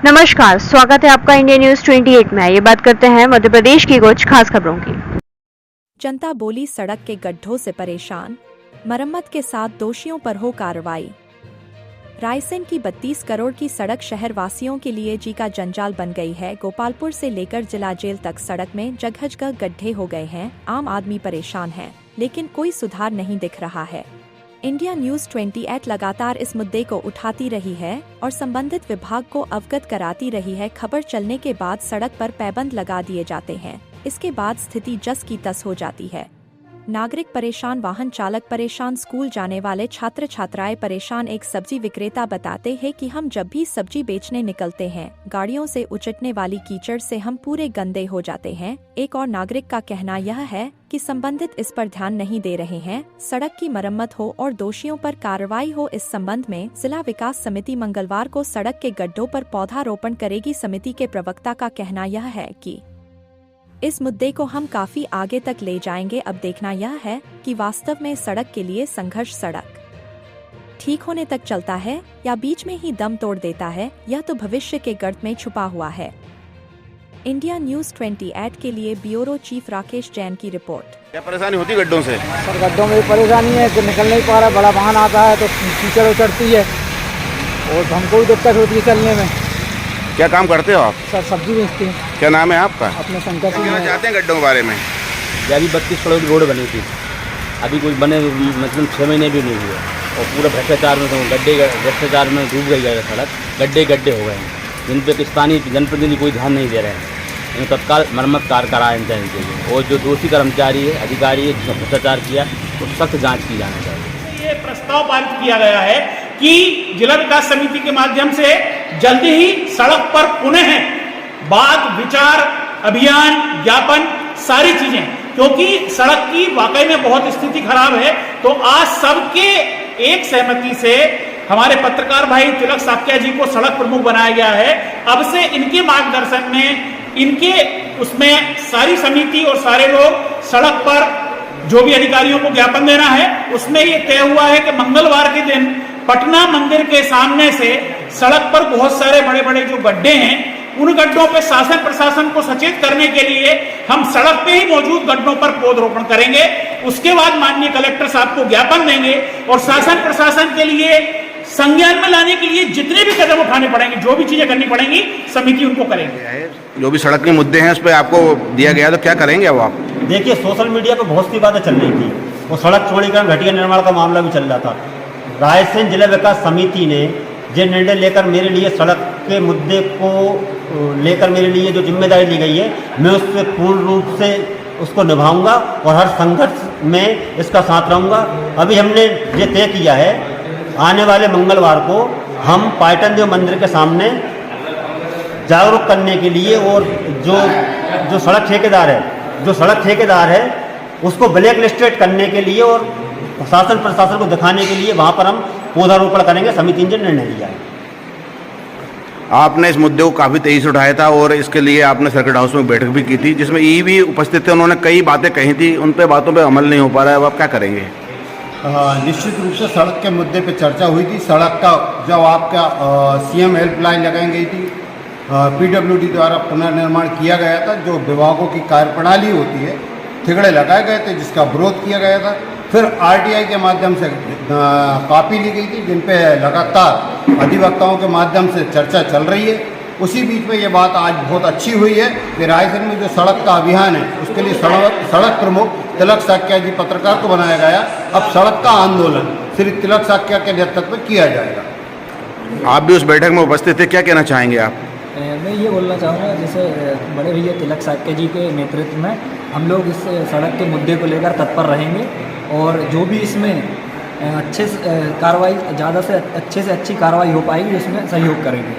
नमस्कार, स्वागत है आपका इंडिया न्यूज 28 में। ये बात करते हैं मध्य प्रदेश की कुछ खास खबरों की। जनता बोली सड़क के गड्ढों से परेशान, मरम्मत के साथ दोषियों पर हो कार्रवाई। रायसेन की 32 करोड़ की सड़क शहर वासियों के लिए जी का जंजाल बन गई है। गोपालपुर से लेकर जिला जेल तक सड़क में जगह जगह गड्ढे हो गए हैं। आम आदमी परेशान है, लेकिन कोई सुधार नहीं दिख रहा है। इंडिया न्यूज 28 लगातार इस मुद्दे को उठाती रही है और संबंधित विभाग को अवगत कराती रही है। खबर चलने के बाद सड़क पर पैबंद लगा दिए जाते हैं। इसके बाद स्थिति जस की तस हो जाती है। नागरिक परेशान, वाहन चालक परेशान, स्कूल जाने वाले छात्र छात्राएं परेशान। एक सब्जी विक्रेता बताते हैं कि हम जब भी सब्जी बेचने निकलते हैं, गाड़ियों से उचटने वाली कीचड़ से हम पूरे गंदे हो जाते हैं। एक और नागरिक का कहना यह है कि संबंधित इस पर ध्यान नहीं दे रहे हैं। सड़क की मरम्मत हो और दोषियों पर कार्रवाई हो। इस संबंध में जिला विकास समिति मंगलवार को सड़क के गड्ढों पर पौधारोपण करेगी। समिति के प्रवक्ता का कहना यह है कि इस मुद्दे को हम काफी आगे तक ले जाएंगे। अब देखना यह है कि वास्तव में सड़क के लिए संघर्ष सड़क ठीक होने तक चलता है या बीच में ही दम तोड़ देता है, यह तो भविष्य के गर्त में छुपा हुआ है। इंडिया न्यूज 28 के लिए ब्यूरो चीफ राकेश जैन की रिपोर्ट। क्या परेशानी होती है गड्ढों से? सर गड्ढों में परेशानी है कि निकल नहीं पा रहा, बड़ा वाहन आता है तो कीचड़ उचड़ती है और हमको भी दिक्कत होती है चलने में। क्या काम करते हो आप? सर सब्जी बेचते हैं। क्या नाम है आपका? अपने शंकर सिंह। क्या चाहते हैं गड्ढों के बारे में? अभी 32 करोड़ की रोड बनी थी, अभी कोई बने मतलब 6 महीने भी नहीं हुए और पूरा भ्रष्टाचार में भ्रष्टाचार में डूब गई है सड़क। गड्ढे गड्ढे हो गए हैं जिन पर स्थानीय जनप्रतिनिधि कोई ध्यान नहीं दे रहे हैं। इन्हें तत्काल मरम्मत कार्य कराना चाहिए और जो दोषी कर्मचारी है, अधिकारी है, जिसने भ्रष्टाचार किया तो सख्त जाँच की जानी चाहिए। ये प्रस्ताव पारित किया गया है कि जिला विकास समिति के माध्यम से जल्दी ही सड़क पर पुनः वाद विचार अभियान ज्ञापन सारी चीजें, क्योंकि सड़क की वाकई में बहुत स्थिति खराब है। तो आज सबके एक सहमति से हमारे पत्रकार भाई तिलक साक्या जी को सड़क प्रमुख बनाया गया है। अब से इनके मार्गदर्शन में इनके उसमें सारी समिति और सारे लोग सड़क पर जो भी अधिकारियों को ज्ञापन देना है, उसमें ये तय हुआ है कि मंगलवार के दिन पटना मंदिर के सामने से सड़क पर बहुत सारे बड़े बड़े जो गड्ढे हैं, उन गड्ढों पे शासन प्रशासन को सचेत करने के लिए हम सड़क पे ही मौजूद गड्ढों पर पौधरोपण करेंगे। उसके बाद माननीय कलेक्टर साहब को ज्ञापन देंगे और शासन प्रशासन के लिए संज्ञान में लाने के लिए जितने भी कदम उठाने पड़ेंगे, जो भी चीजें करनी पड़ेंगी, समिति उनको करेंगे। जो भी सड़क के मुद्दे हैं उस पर आपको दिया गया, तो क्या करेंगे अब आप? देखिए, सोशल मीडिया पर बहुत सी बातें चल रही थी, वो सड़क चौड़ीकरण घटिया निर्माण का मामला भी चल रहा था। रायसेन जिला विकास समिति ने जो निर्णय लेकर मेरे लिए सड़क के मुद्दे को लेकर मेरे लिए जो जिम्मेदारी ली गई है, मैं उससे पूर्ण रूप से उसको निभाऊंगा और हर संघर्ष में इसका साथ रहूंगा। अभी हमने ये तय किया है, आने वाले मंगलवार को हम पाटन देव मंदिर के सामने जागरूक करने के लिए और जो सड़क ठेकेदार है उसको ब्लैक लिस्टेड करने के लिए और शासन प्रशासन को दिखाने के लिए वहाँ पर हम पौधारोपण करेंगे। समिति ने निर्णय लिया है। आपने इस मुद्दे को काफ़ी तेजी से उठाया था और इसके लिए आपने सर्किट हाउस में बैठक भी की थी, जिसमें ई भी उपस्थित थे। उन्होंने कई बातें कही थी, उन पे बातों पे अमल नहीं हो पा रहा है। अब आप क्या करेंगे? निश्चित रूप से सड़क के मुद्दे पे चर्चा हुई थी। सड़क का जब आपका सीएम हेल्पलाइन लगाई गई थी, पीडब्ल्यूडी द्वारा पुनर्निर्माण किया गया था, जो विभागों की कार्यप्रणाली होती है, ठिगड़े लगाए गए थे, जिसका विरोध किया गया था। फिर आरटीआई के माध्यम से कॉपी ली गई थी, जिन पे लगातार अधिवक्ताओं के माध्यम से चर्चा चल रही है। उसी बीच में ये बात आज बहुत अच्छी हुई है कि रायसेन में जो सड़क का अभियान है, उसके लिए सड़क प्रमुख तिलक साक्या जी पत्रकार को बनाया गया। अब सड़क का आंदोलन श्री तिलक साक्या के नेतृत्व में किया जाएगा। आप भी उस बैठक में उपस्थित थे, क्या कहना चाहेंगे आप? मैं ये बोलना चाहूँगा, जैसे बड़े भैया तिलक साक्या जी के नेतृत्व में हम लोग इस सड़क के मुद्दे को लेकर तत्पर रहेंगे और जो भी इसमें अच्छे से कार्रवाई, ज़्यादा से अच्छे से अच्छी कार्रवाई हो पाएगी, उसमें सहयोग करेंगे।